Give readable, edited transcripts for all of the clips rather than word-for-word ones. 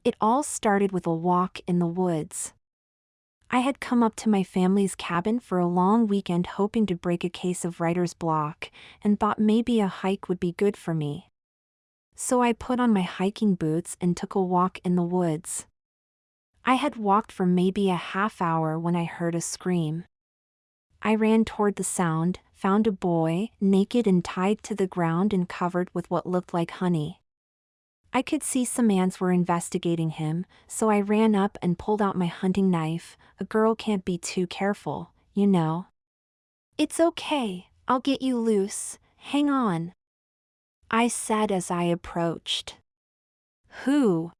It all started with a walk in the woods. I had come up to my family's cabin for a long weekend hoping to break a case of writer's block, and thought maybe a hike would be good for me. So I put on my hiking boots and took a walk in the woods. I had walked for maybe a half hour when I heard a scream. I ran toward the sound, found a boy, naked and tied to the ground and covered with what looked like honey. I could see some ants were investigating him, so I ran up and pulled out my hunting knife. A girl can't be too careful, you know. "It's okay, I'll get you loose, hang on," I said as I approached. "Who?"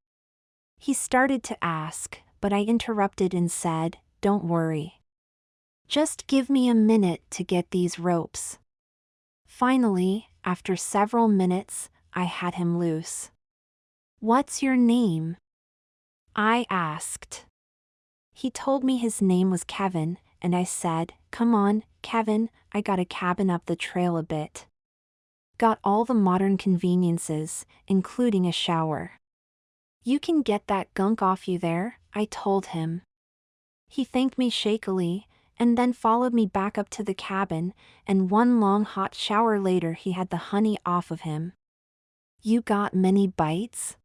he started to ask, but I interrupted and said, "Don't worry. Just give me a minute to get these ropes." Finally, after several minutes, I had him loose. "What's your name?" I asked. He told me his name was Kevin, and I said, "Come on, Kevin, I got a cabin up the trail a bit. Got all the modern conveniences, including a shower. You can get that gunk off you there," I told him. He thanked me shakily, and then followed me back up to the cabin, and one long hot shower later he had the honey off of him. "You got many bites?"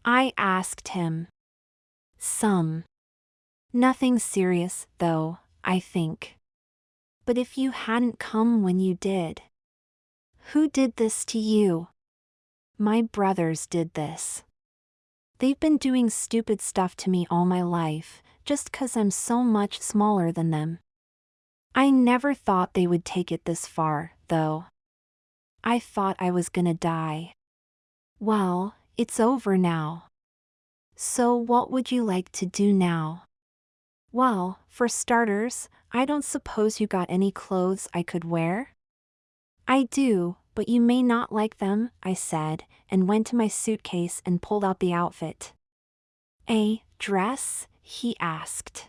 I asked him. "Some. Nothing serious, though, I think. But if you hadn't come when you did." "Who did this to you?" "My brothers did this. They've been doing stupid stuff to me all my life, just 'cause I'm so much smaller than them. I never thought they would take it this far, though. I thought I was gonna die. Well, it's over now. So what would you like to do now?" "Well, for starters, I don't suppose you got any clothes I could wear?" "I do, but you may not like them," I said, and went to my suitcase and pulled out the outfit. "A dress?" he asked.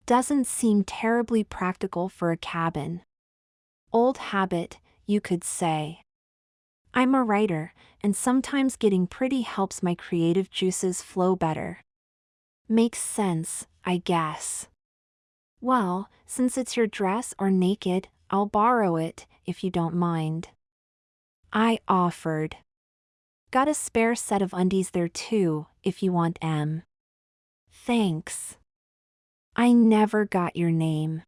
"Doesn't seem terribly practical for a cabin. Old habit, you could say. I'm a writer, and sometimes getting pretty helps my creative juices flow better." "Makes sense, I guess." "Well, since it's your dress or naked, I'll borrow it, if you don't mind," I offered. "Got a spare set of undies there too, if you want 'em." "Thanks." "I never got your name."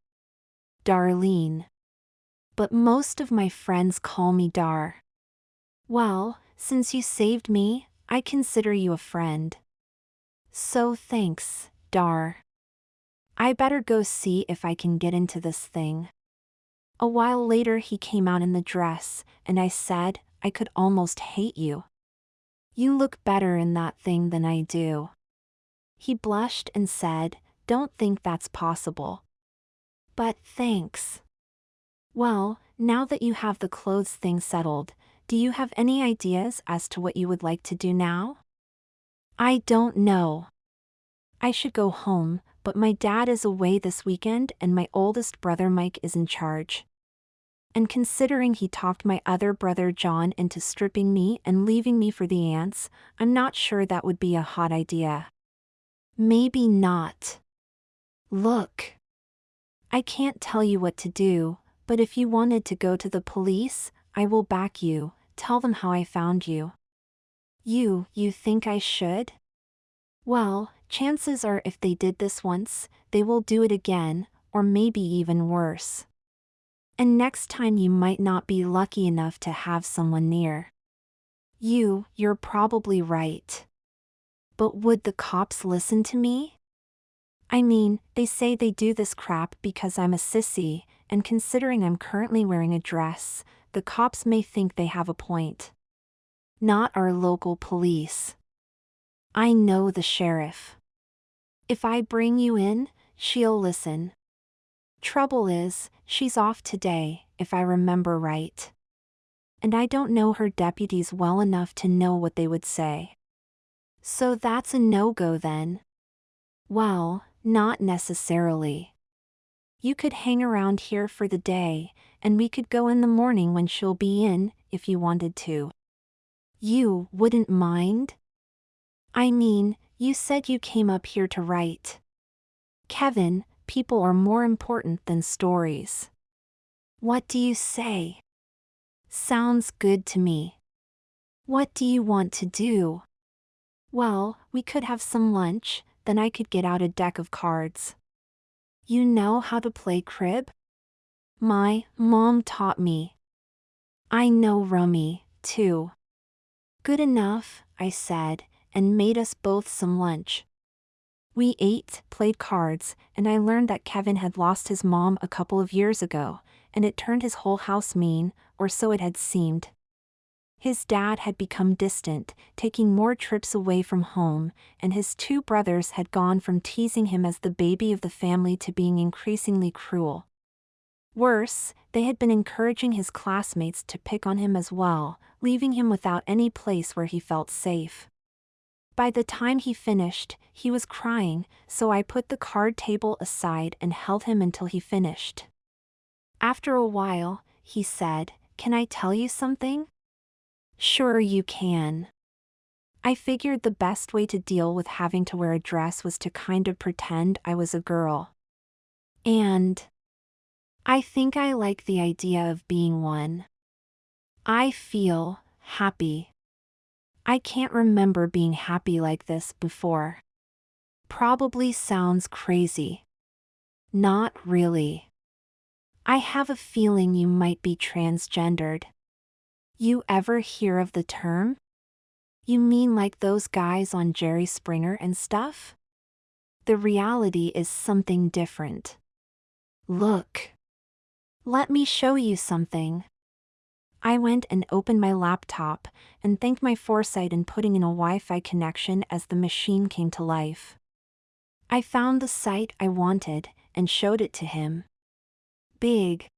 "Darlene. But most of my friends call me Dar." "Well, since you saved me, I consider you a friend. So thanks, Dar. I better go see if I can get into this thing." A while later he came out in the dress, and I said, "I could almost hate you. You look better in that thing than I do." He blushed and said, "Don't think that's possible. But thanks." "Well, now that you have the clothes thing settled, do you have any ideas as to what you would like to do now?" "I don't know. I should go home, but my dad is away this weekend and my oldest brother Mike is in charge. And considering he talked my other brother John into stripping me and leaving me for the ants, I'm not sure that would be a hot idea." "Maybe not. Look. I can't tell you what to do, but if you wanted to go to the police, I will back you, tell them how I found you." You think I should?" "Well, chances are if they did this once, they will do it again, or maybe even worse. And next time you might not be lucky enough to have someone near." You're probably right. But would the cops listen to me? I mean, they say they do this crap because I'm a sissy, and considering I'm currently wearing a dress, the cops may think they have a point. Not our local police. I know the sheriff. If I bring you in, she'll listen. Trouble is, she's off today, if I remember right. And I don't know her deputies well enough to know what they would say. So that's a no-go then. Well, not necessarily. You could hang around here for the day, and we could go in the morning when she'll be in, if you wanted to. You wouldn't mind? I mean, you said you came up here to write. Kevin, people are more important than stories. What do you say? Sounds good to me. What do you want to do? Well, we could have some lunch, then I could get out a deck of cards. You know how to play crib? My mom taught me. I know rummy, too. Good enough, I said, and made us both some lunch. We ate, played cards, and I learned that Kevin had lost his mom a couple of years ago, and it turned his whole house mean, or so it had seemed. His dad had become distant, taking more trips away from home, and his two brothers had gone from teasing him as the baby of the family to being increasingly cruel. Worse, they had been encouraging his classmates to pick on him as well, leaving him without any place where he felt safe. By the time he finished, he was crying, so I put the card table aside and held him until he finished. After a while, he said, "Can I tell you something?" "Sure you can." I figured the best way to deal with having to wear a dress was to kind of pretend I was a girl. And I think I like the idea of being one. I feel happy. I can't remember being happy like this before. Probably sounds crazy. Not really. I have a feeling you might be transgendered. You ever hear of the term? You mean like those guys on Jerry Springer and stuff? The reality is something different. Look. Let me show you something. I went and opened my laptop, and thanked my foresight in putting in a Wi-Fi connection as the machine came to life. I found the site I wanted, and showed it to him. Big.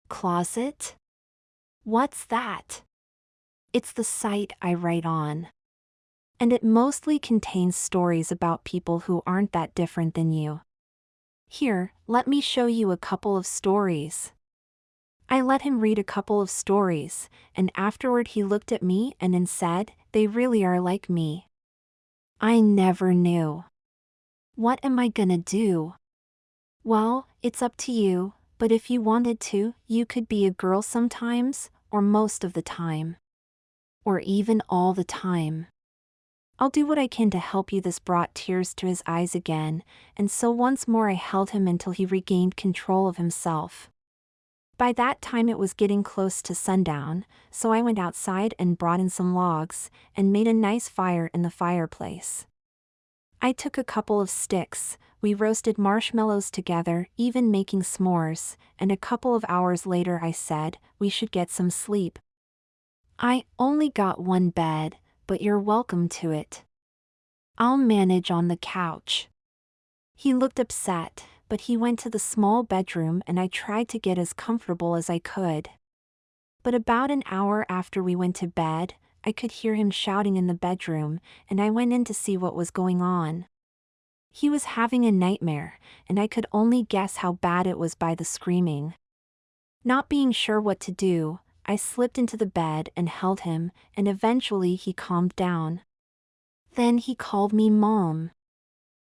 Closet? What's that? It's the site I write on. And it mostly contains stories about people who aren't that different than you. Here, let me show you a couple of stories. I let him read a couple of stories, and afterward he looked at me and then said, "They really are like me." I never knew. What am I gonna do? Well, it's up to you, but if you wanted to, you could be a girl sometimes, or most of the time. Or even all the time. I'll do what I can to help you. This brought tears to his eyes again, and so once more I held him until he regained control of himself. By that time it was getting close to sundown, so I went outside and brought in some logs, and made a nice fire in the fireplace. I took a couple of sticks, we roasted marshmallows together, even making s'mores, and a couple of hours later I said, "We should get some sleep." "I only got one bed, but you're welcome to it. I'll manage on the couch." He looked upset, but he went to the small bedroom and I tried to get as comfortable as I could. But about an hour after we went to bed, I could hear him shouting in the bedroom, and I went in to see what was going on. He was having a nightmare, and I could only guess how bad it was by the screaming. Not being sure what to do, I slipped into the bed and held him, and eventually he calmed down. Then he called me Mom.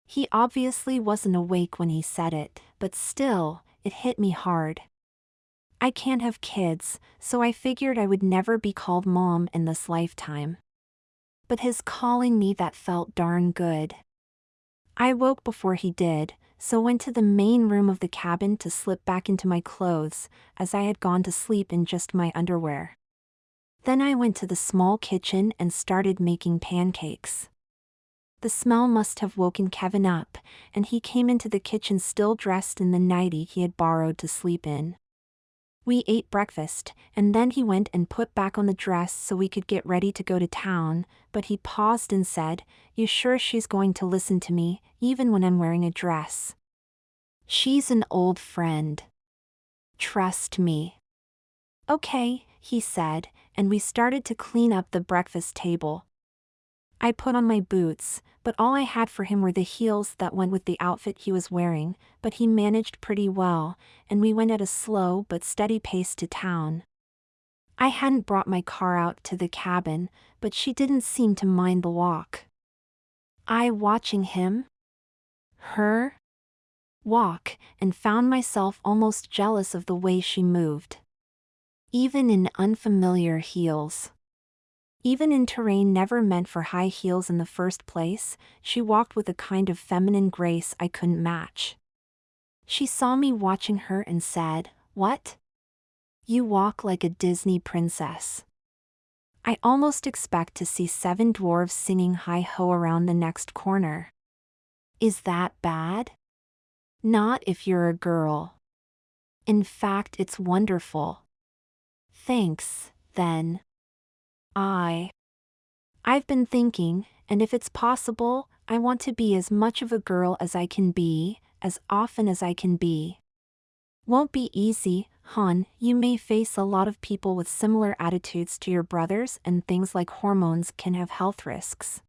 He obviously wasn't awake when he said it, but still, it hit me hard. I can't have kids, so I figured I would never be called Mom in this lifetime. But his calling me that felt darn good. I woke before he did, so went to the main room of the cabin to slip back into my clothes, as I had gone to sleep in just my underwear. Then I went to the small kitchen and started making pancakes. The smell must have woken Kevin up, and he came into the kitchen still dressed in the nightie he had borrowed to sleep in. We ate breakfast, and then he went and put back on the dress so we could get ready to go to town, but he paused and said, "You sure she's going to listen to me, even when I'm wearing a dress? She's an old friend. Trust me." "Okay," he said, and we started to clean up the breakfast table. I put on my boots, but all I had for him were the heels that went with the outfit he was wearing, but he managed pretty well, and we went at a slow but steady pace to town. I hadn't brought my car out to the cabin, but she didn't seem to mind the walk. I watching her walk and found myself almost jealous of the way she moved. Even in unfamiliar heels. Even in terrain never meant for high heels in the first place, she walked with a kind of feminine grace I couldn't match. She saw me watching her and said, "What? You walk like a Disney princess." I almost expect to see 7 dwarves singing hi-ho around the next corner. Is that bad? Not if you're a girl. In fact, it's wonderful. Thanks, then. I've been thinking, and if it's possible, I want to be as much of a girl as I can be, as often as I can be. Won't be easy, hon. You may face a lot of people with similar attitudes to your brothers, and things like hormones can have health risks.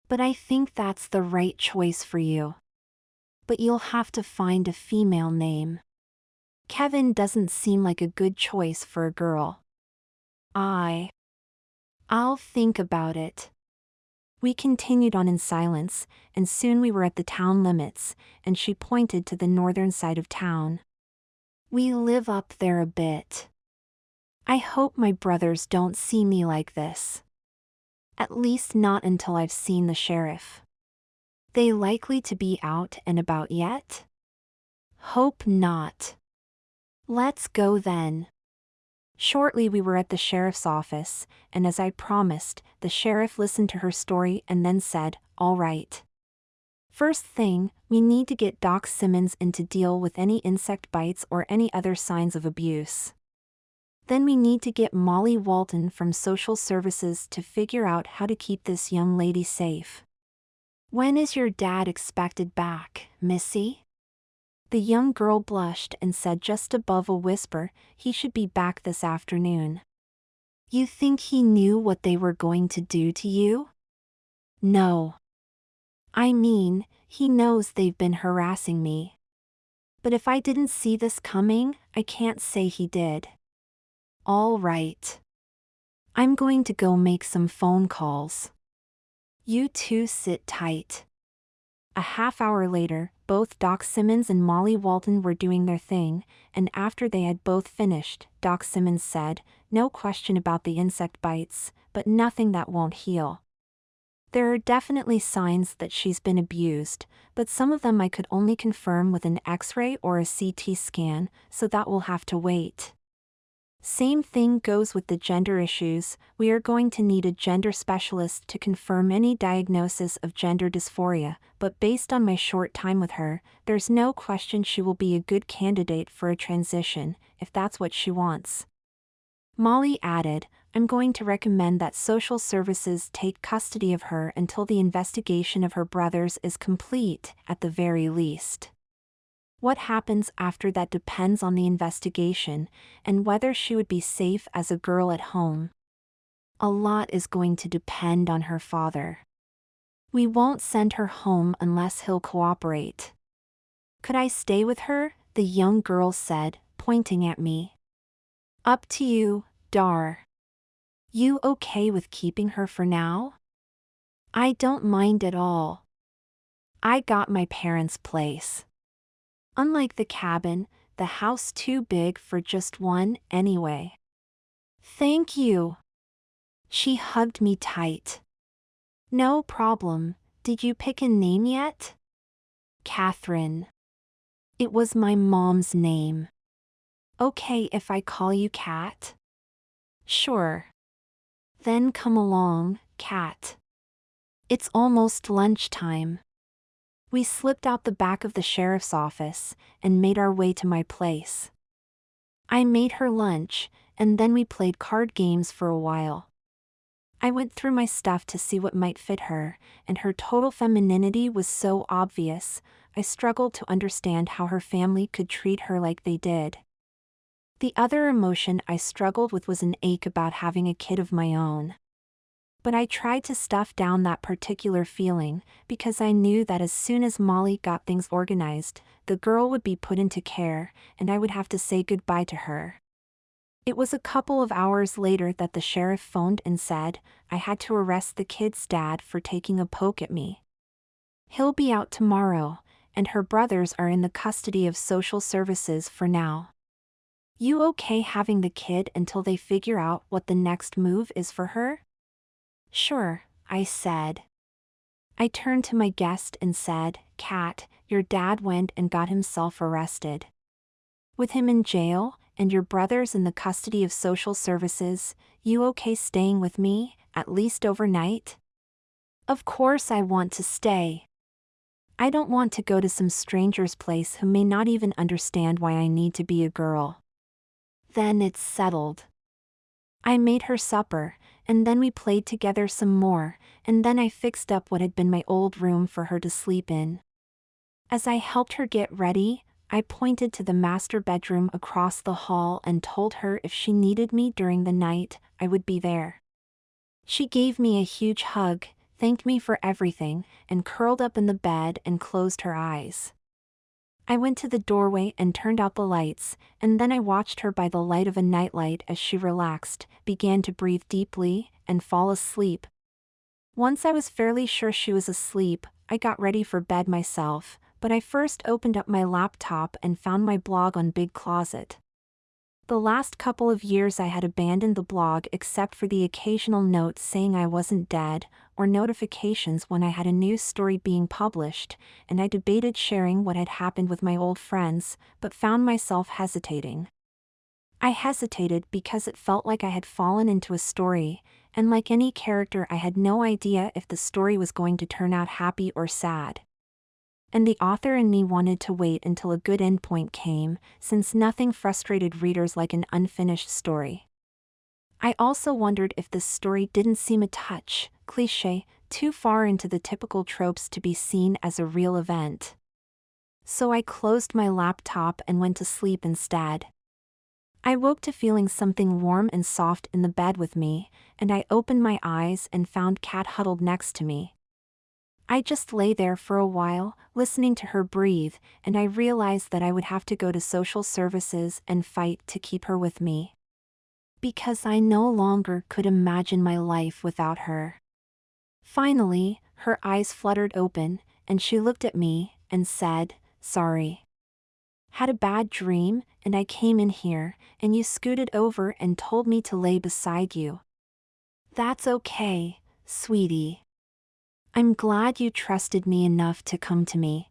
But I think that's the right choice for you. But you'll have to find a female name. Kevin doesn't seem like a good choice for a girl. I'll think about it. We continued on in silence, and soon we were at the town limits, and she pointed to the northern side of town. We live up there a bit. I hope my brothers don't see me like this. At least not until I've seen the sheriff. They likely to be out and about yet? Hope not. Let's go then. Shortly we were at the sheriff's office, and as I promised, the sheriff listened to her story and then said, "All right. First thing, we need to get Doc Simmons in to deal with any insect bites or any other signs of abuse. Then we need to get Molly Walton from social services to figure out how to keep this young lady safe. When is your dad expected back, Missy?" The young girl blushed and said just above a whisper, "He should be back this afternoon." You think he knew what they were going to do to you? No. I mean, he knows they've been harassing me. But if I didn't see this coming, I can't say he did. All right. I'm going to go make some phone calls. You two sit tight. A half-hour later, both Doc Simmons and Molly Walton were doing their thing, and after they had both finished, Doc Simmons said, "No question about the insect bites, but nothing that won't heal. There are definitely signs that she's been abused, but some of them I could only confirm with an X-ray or a CT scan, so that will have to wait. Same thing goes with the gender issues. We are going to need a gender specialist to confirm any diagnosis of gender dysphoria, but based on my short time with her, there's no question she will be a good candidate for a transition, if that's what she wants." Molly added, "I'm going to recommend that social services take custody of her until the investigation of her brothers is complete, at the very least. What happens after that depends on the investigation, and whether she would be safe as a girl at home. A lot is going to depend on her father. We won't send her home unless he'll cooperate." "Could I stay with her?" the young girl said, pointing at me. "Up to you, Dar. You okay with keeping her for now?" "I don't mind at all. I got my parents' place. Unlike the cabin, the house too big for just one, anyway." "Thank you." She hugged me tight. "No problem. Did you pick a name yet?" "Catherine. It was my mom's name." "Okay if I call you Cat?" "Sure." "Then come along, Cat. It's almost lunchtime." We slipped out the back of the sheriff's office, and made our way to my place. I made her lunch, and then we played card games for a while. I went through my stuff to see what might fit her, and her total femininity was so obvious, I struggled to understand how her family could treat her like they did. The other emotion I struggled with was an ache about having a kid of my own. But I tried to stuff down that particular feeling, because I knew that as soon as Molly got things organized, the girl would be put into care, and I would have to say goodbye to her. It was a couple of hours later that the sheriff phoned and said, I had to arrest the kid's dad for taking a poke at me. He'll be out tomorrow, and her brothers are in the custody of social services for now. You okay having the kid until they figure out what the next move is for her? Sure, I said. I turned to my guest and said, Kat, your dad went and got himself arrested. With him in jail, and your brothers in the custody of social services, you okay staying with me, at least overnight? Of course I want to stay. I don't want to go to some stranger's place who may not even understand why I need to be a girl. Then it's settled. I made her supper, and then we played together some more, and then I fixed up what had been my old room for her to sleep in. As I helped her get ready, I pointed to the master bedroom across the hall and told her if she needed me during the night, I would be there. She gave me a huge hug, thanked me for everything, and curled up in the bed and closed her eyes. I went to the doorway and turned out the lights, and then I watched her by the light of a nightlight as she relaxed, began to breathe deeply, and fall asleep. Once I was fairly sure she was asleep, I got ready for bed myself, but I first opened up my laptop and found my blog on Big Closet. The last couple of years I had abandoned the blog except for the occasional note saying I wasn't dead, or notifications when I had a new story being published, and I debated sharing what had happened with my old friends, but found myself hesitating. I hesitated because it felt like I had fallen into a story, and like any character I had no idea if the story was going to turn out happy or sad. And the author in me wanted to wait until a good endpoint came, since nothing frustrated readers like an unfinished story. I also wondered if this story didn't seem a touch cliché, too far into the typical tropes to be seen as a real event. So I closed my laptop and went to sleep instead. I woke to feeling something warm and soft in the bed with me, and I opened my eyes and found Kat huddled next to me. I just lay there for a while, listening to her breathe, and I realized that I would have to go to social services and fight to keep her with me. Because I no longer could imagine my life without her. Finally, her eyes fluttered open, and she looked at me and said, Sorry. Had a bad dream, and I came in here, and you scooted over and told me to lay beside you. That's okay, sweetie. I'm glad you trusted me enough to come to me.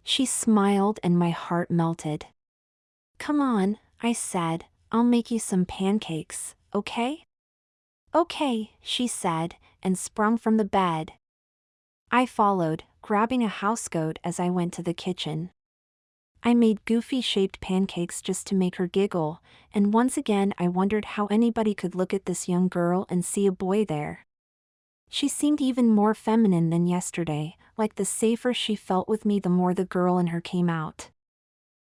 She smiled and my heart melted. Come on, I said, I'll make you some pancakes, okay? Okay, she said, and sprung from the bed. I followed, grabbing a housecoat as I went to the kitchen. I made goofy-shaped pancakes just to make her giggle, and once again I wondered how anybody could look at this young girl and see a boy there. She seemed even more feminine than yesterday, like the safer she felt with me the more the girl in her came out.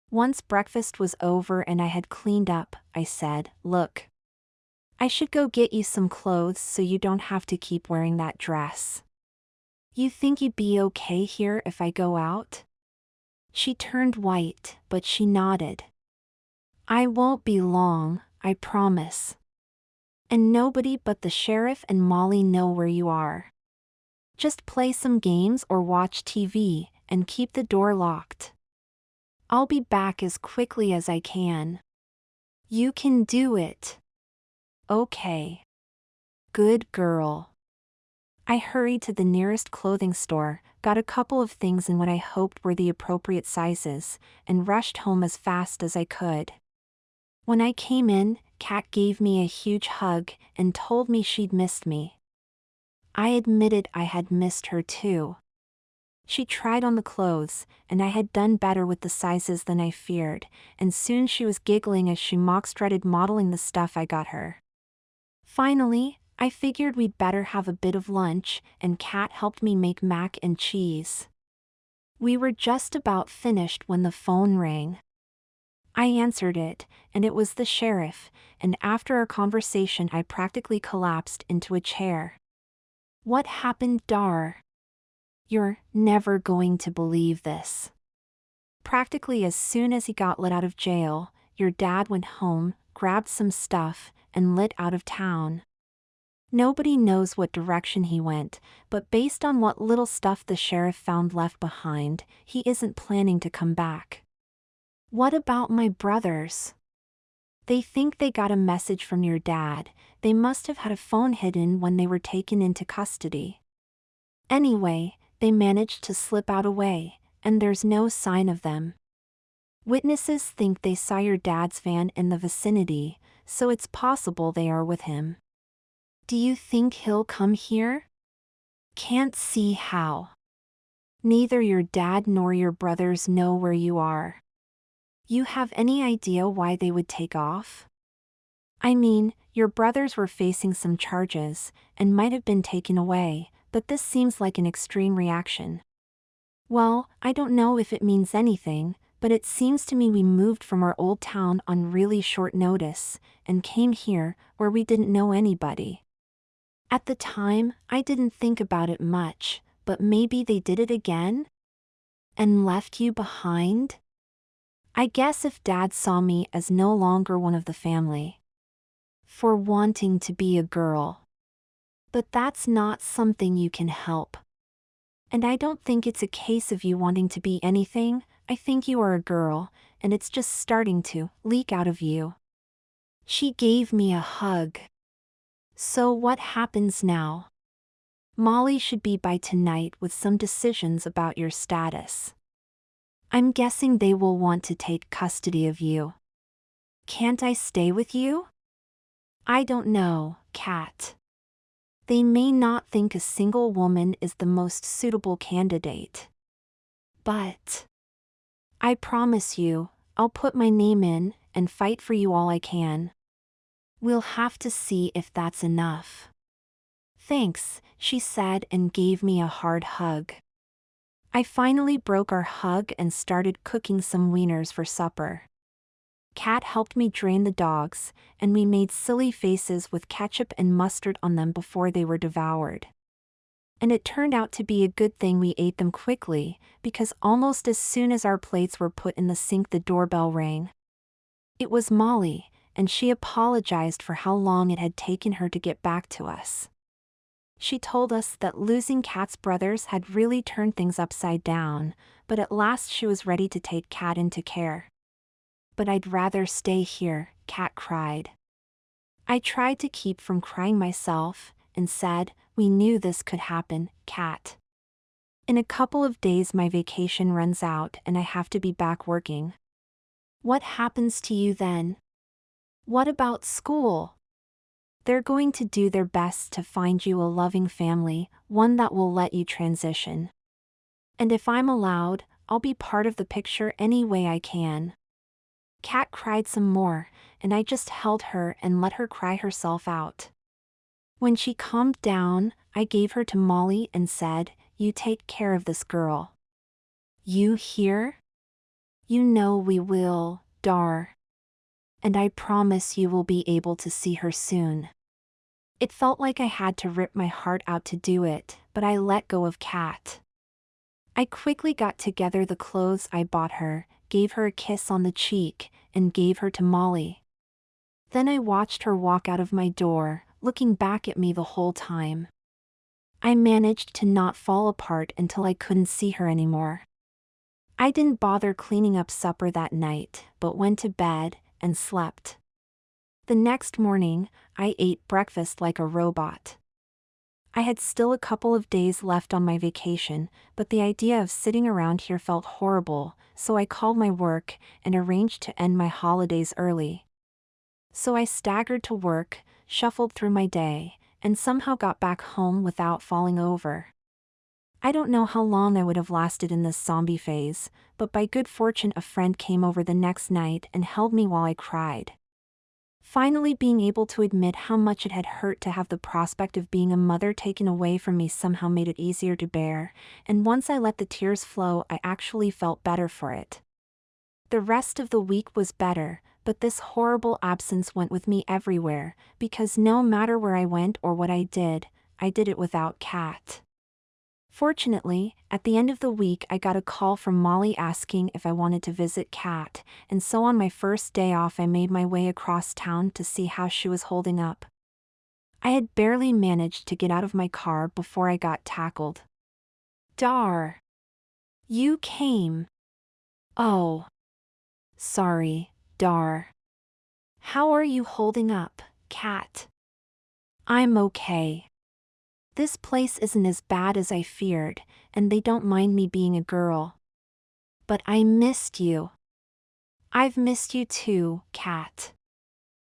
Once breakfast was over and I had cleaned up, I said, Look. I should go get you some clothes so you don't have to keep wearing that dress. You think you'd be okay here if I go out? She turned white, but she nodded. I won't be long, I promise. And nobody but the sheriff and Molly know where you are. Just play some games or watch TV, and keep the door locked. I'll be back as quickly as I can. You can do it. Okay. Good girl. I hurried to the nearest clothing store, got a couple of things in what I hoped were the appropriate sizes, and rushed home as fast as I could. When I came in, Kat gave me a huge hug and told me she'd missed me. I admitted I had missed her too. She tried on the clothes, and I had done better with the sizes than I feared, and soon she was giggling as she mock-strutted modeling the stuff I got her. Finally, I figured we'd better have a bit of lunch, and Kat helped me make mac and cheese. We were just about finished when the phone rang. I answered it, and it was the sheriff, and after our conversation I practically collapsed into a chair. What happened, Dar? You're never going to believe this. Practically as soon as he got let out of jail, your dad went home, grabbed some stuff, and lit out of town. Nobody knows what direction he went, but based on what little stuff the sheriff found left behind, he isn't planning to come back. What about my brothers? They think they got a message from your dad. They must have had a phone hidden when they were taken into custody. Anyway, they managed to slip out away, and there's no sign of them. Witnesses think they saw your dad's van in the vicinity, so it's possible they are with him. Do you think he'll come here? Can't see how. Neither your dad nor your brothers know where you are. You have any idea why they would take off? I mean, your brothers were facing some charges, and might have been taken away, but this seems like an extreme reaction. Well, I don't know if it means anything, but it seems to me we moved from our old town on really short notice, and came here, where we didn't know anybody. At the time, I didn't think about it much, but maybe they did it again? And left you behind? I guess if Dad saw me as no longer one of the family. For wanting to be a girl. But that's not something you can help. And I don't think it's a case of you wanting to be anything. I think you are a girl, and it's just starting to leak out of you. She gave me a hug. So what happens now? Molly should be by tonight with some decisions about your status. I'm guessing they will want to take custody of you. Can't I stay with you? I don't know, Kat. They may not think a single woman is the most suitable candidate. But I promise you, I'll put my name in and fight for you all I can. We'll have to see if that's enough. Thanks, she said and gave me a hard hug. I finally broke our hug and started cooking some wieners for supper. Kat helped me drain the dogs, and we made silly faces with ketchup and mustard on them before they were devoured. And it turned out to be a good thing we ate them quickly, because almost as soon as our plates were put in the sink the doorbell rang. It was Molly, and she apologized for how long it had taken her to get back to us. She told us that losing Kat's brothers had really turned things upside down, but at last she was ready to take Kat into care. But I'd rather stay here, Kat cried. I tried to keep from crying myself, and said, we knew this could happen, Kat. In a couple of days my vacation runs out and I have to be back working. What happens to you then? What about school? They're going to do their best to find you a loving family, one that will let you transition. And if I'm allowed, I'll be part of the picture any way I can. Kat cried some more, and I just held her and let her cry herself out. When she calmed down, I gave her to Molly and said, you take care of this girl. You hear? You know we will, Dar. And I promise you will be able to see her soon. It felt like I had to rip my heart out to do it, but I let go of Kat. I quickly got together the clothes I bought her, gave her a kiss on the cheek, and gave her to Molly. Then I watched her walk out of my door, looking back at me the whole time. I managed to not fall apart until I couldn't see her anymore. I didn't bother cleaning up supper that night, but went to bed and slept. The next morning, I ate breakfast like a robot. I had still a couple of days left on my vacation, but the idea of sitting around here felt horrible, so I called my work and arranged to end my holidays early. So I staggered to work, shuffled through my day, and somehow got back home without falling over. I don't know how long I would have lasted in this zombie phase, but by good fortune a friend came over the next night and held me while I cried. Finally being able to admit how much it had hurt to have the prospect of being a mother taken away from me somehow made it easier to bear, and once I let the tears flow I actually felt better for it. The rest of the week was better, but this horrible absence went with me everywhere, because no matter where I went or what I did it without Kat. Fortunately, at the end of the week I got a call from Molly asking if I wanted to visit Kat, and so on my first day off I made my way across town to see how she was holding up. I had barely managed to get out of my car before I got tackled. Dar. You came. Oh. Sorry, Dar. How are you holding up, Cat? I'm okay. This place isn't as bad as I feared, and they don't mind me being a girl. But I missed you. I've missed you too, Cat.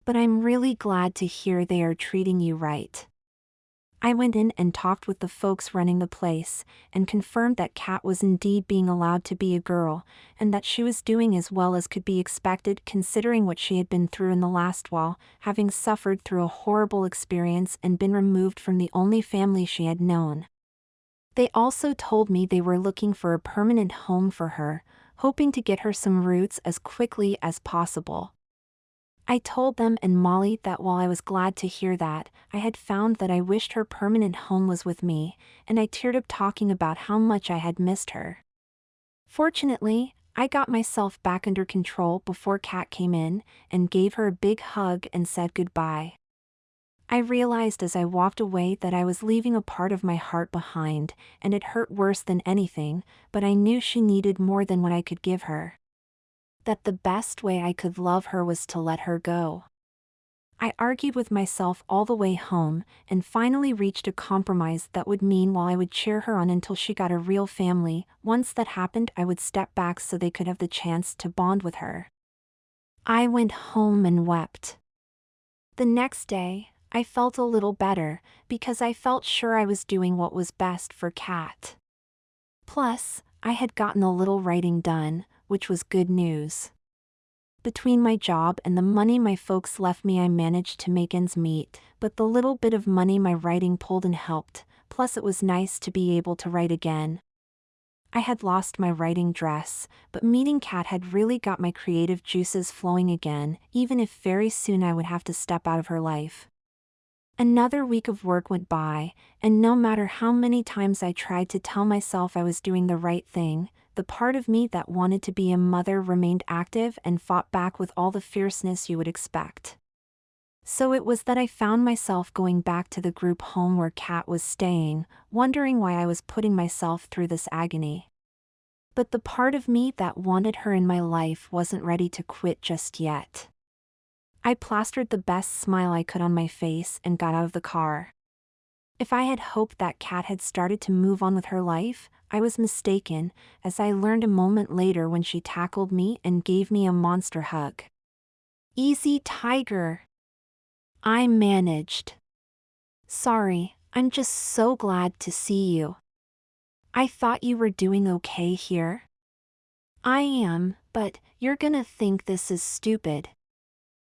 But I'm really glad to hear they are treating you right. I went in and talked with the folks running the place, and confirmed that Kat was indeed being allowed to be a girl, and that she was doing as well as could be expected considering what she had been through in the last while, having suffered through a horrible experience and been removed from the only family she had known. They also told me they were looking for a permanent home for her, hoping to get her some roots as quickly as possible. I told them and Molly that while I was glad to hear that, I had found that I wished her permanent home was with me, and I teared up talking about how much I had missed her. Fortunately, I got myself back under control before Kat came in, and gave her a big hug and said goodbye. I realized as I walked away that I was leaving a part of my heart behind, and it hurt worse than anything, but I knew she needed more than what I could give her. That the best way I could love her was to let her go. I argued with myself all the way home, and finally reached a compromise that would mean while I would cheer her on until she got a real family, once that happened I would step back so they could have the chance to bond with her. I went home and wept. The next day, I felt a little better, because I felt sure I was doing what was best for Kat. Plus, I had gotten a little writing done, which was good news. Between my job and the money my folks left me, I managed to make ends meet, but the little bit of money my writing pulled in helped, plus it was nice to be able to write again. I had lost my writing dress, but meeting Kat had really got my creative juices flowing again, even if very soon I would have to step out of her life. Another week of work went by, and no matter how many times I tried to tell myself I was doing the right thing, the part of me that wanted to be a mother remained active and fought back with all the fierceness you would expect. So it was that I found myself going back to the group home where Kat was staying, wondering why I was putting myself through this agony. But the part of me that wanted her in my life wasn't ready to quit just yet. I plastered the best smile I could on my face and got out of the car. If I had hoped that Kat had started to move on with her life, I was mistaken, as I learned a moment later when she tackled me and gave me a monster hug. Easy, tiger. I managed. Sorry, I'm just so glad to see you. I thought you were doing okay here. I am, but you're gonna think this is stupid.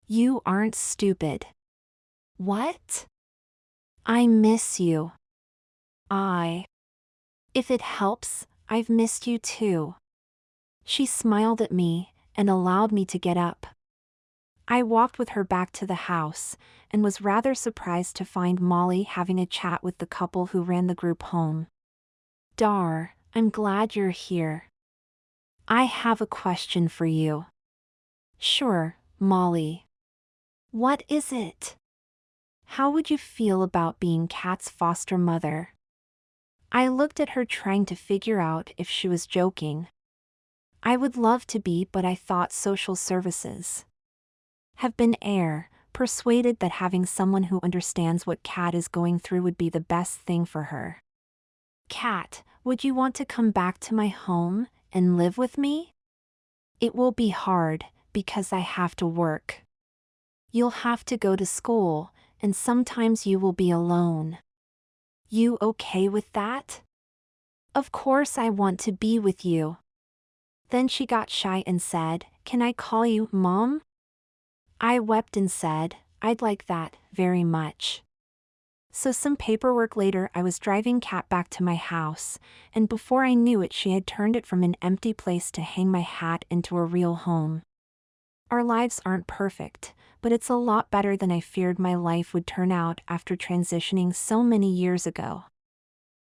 You aren't stupid. What? I miss you. If it helps, I've missed you too. She smiled at me and allowed me to get up. I walked with her back to the house, and was rather surprised to find Molly having a chat with the couple who ran the group home. Dar, I'm glad you're here. I have a question for you. Sure, Molly. What is it? How would you feel about being Kat's foster mother? I looked at her trying to figure out if she was joking. I would love to be, but I thought social services have been persuaded that having someone who understands what Kat is going through would be the best thing for her. Kat, would you want to come back to my home and live with me? It will be hard, because I have to work. You'll have to go to school, and sometimes you will be alone. You okay with that? Of course I want to be with you. Then she got shy and said, Can I call you Mom? I wept and said, I'd like that very much. So some paperwork later I was driving Kat back to my house, and before I knew it she had turned it from an empty place to hang my hat into a real home. Our lives aren't perfect, but it's a lot better than I feared my life would turn out after transitioning so many years ago.